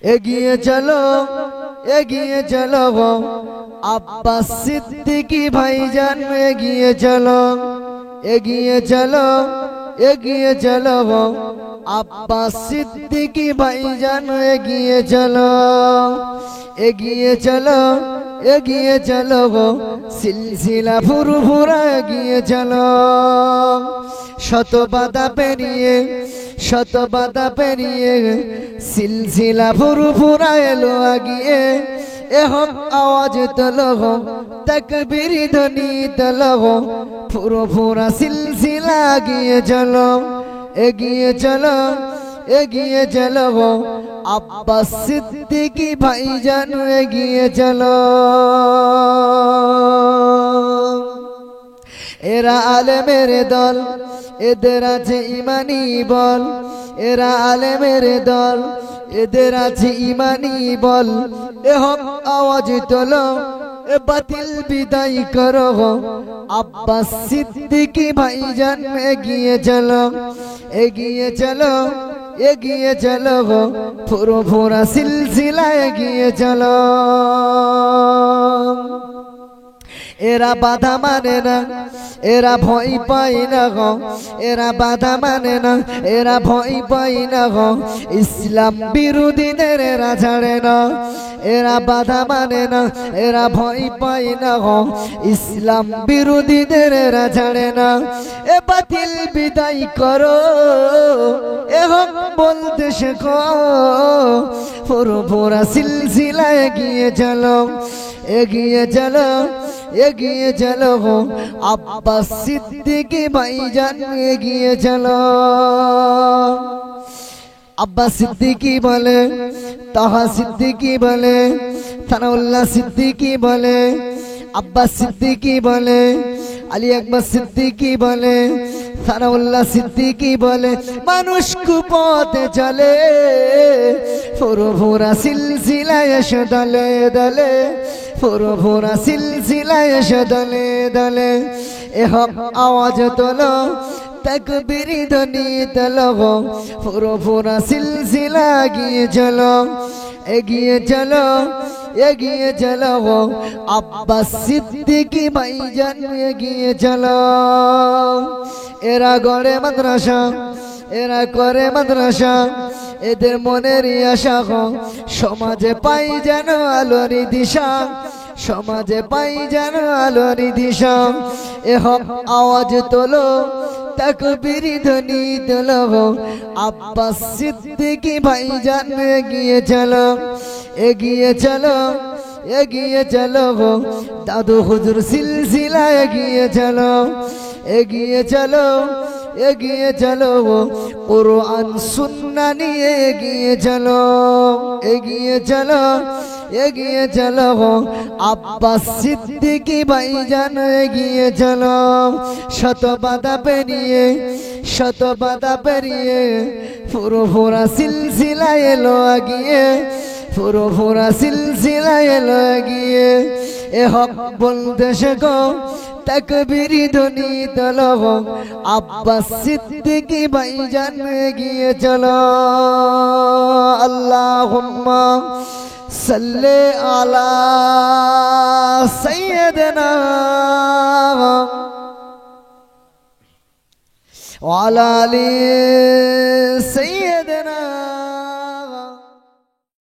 এগিয়ে চলো এগিয়ে চলো আব্বাস সিদ্দিকী ভাইজান এগিয়ে চলো এগিয়ে চলো এগিয়ে চলো আব্বাস সিদ্দিকী ভাইজান এগিয়ে চলো এগিয়ে চলো এগিয়ে চলো সিলসিলা ফুরফুরা এগিয়ে চলো শত বাধা পেরিয়ে সিলসিলা ফুরফুরা এলো আগিয়ে এহক আওয়াজ তোলো তাকবীর ধ্বনি তোলো ফুরফুরা সিলসিলা এগিয়ে চলো এগিয়ে চলো এগিয়ে চলো আব্বাস সিদ্দিকী ভাইজান এগিয়ে চলো এরা আলেমের দল এদের আছে ইমানি বল এরা আলেমের দল এদের আছে ইমানি বল এ হক আওয়াজ তোলো এ বাতিল বিদায় করো আব্বাস সিদ্দিকী ভাইজান এগিয়ে চলো এগিয়ে চলো এগিয়ে চলো ফুরফুরা সিলসিলা এগিয়ে চলো এরা বাধা মানে না এরা ভয় পায় না গো এরা বাধা মানে না এরা ভয় পায় না গো ইসলাম বিরোধীদের এরা ছাড়ে না এরা বাধা মানে না এরা ভয় পায় না গো ইসলাম বিরোধীদের এরা ছাড়ে না এ বাতিল বিদায় করো এ হক বলতে শেখো ফুরফুরা সিলসিলা এগিয়ে চলো এগিয়ে চলো এগিয়ে চলো আব্বাস সিদ্দিকী ভাইজান এগিয়ে চলো আব্বাস সিদ্দিকী বলে তাহা সিদ্দিকী বলে সানাউল্লাহ সিদ্দিকী বলে আব্বাস সিদ্দিকী বলে আলী আকবর সিদ্দিকী বলে সানাউল্লাহ সিদ্দিকী বলে মানুষ কুপথে চলে ফুরফুরা সিলসিলা এসে দলে দলে ফুরফুরা সিলসিলা এসে দলে দলে এ হক আওয়াজ তোলো তাকবীর ধ্বনি তোলো ফুরফুরা সিলসিলা এগিয়ে চলো এগিয়ে চলো এগিয়ে চলো আব্বাস সিদ্দিকী ভাইজান এগিয়ে চলো এরা গড়ে মাদ্রাসা এরা করে মাদ্রাসা এদের মনের আশা সমাজে পাই যেন আলোর দিশা সমাজে পাই যেন আলোর দিশা এ হক আওয়াজ তোলো তাকবীর ধ্বনি তোলো আব্বাস সিদ্দিকী ভাইজান এগিয়ে চলো এগিয়ে চলো এগিয়ে চলো দাদু হুজুর সিলসিলা এগিয়ে চলো এগিয়ে চলো এগিয়ে চলো কুরআন সুন্নাহ নিয়ে এগিয়ে চলো এগিয়ে চলো এগিয়ে চলো আব্বাস সিদ্দিকী ভাইজান এগিয়ে চলো শত বাধা পেরিয়ে ফুরফুরা সিলসিলা এলো আগিয়ে ফুরফুরা সিলসিলা এলো আগিয়ে এ হক বলতে শেখো তাকবীর ধ্বনি তোলো আব্বাস সিদ্দিকী ভাইজান এগিয়ে চলো আল্লাহুম্মা সাল্লি আলা সাইয়্যিদিনা ওয়া আলা আলি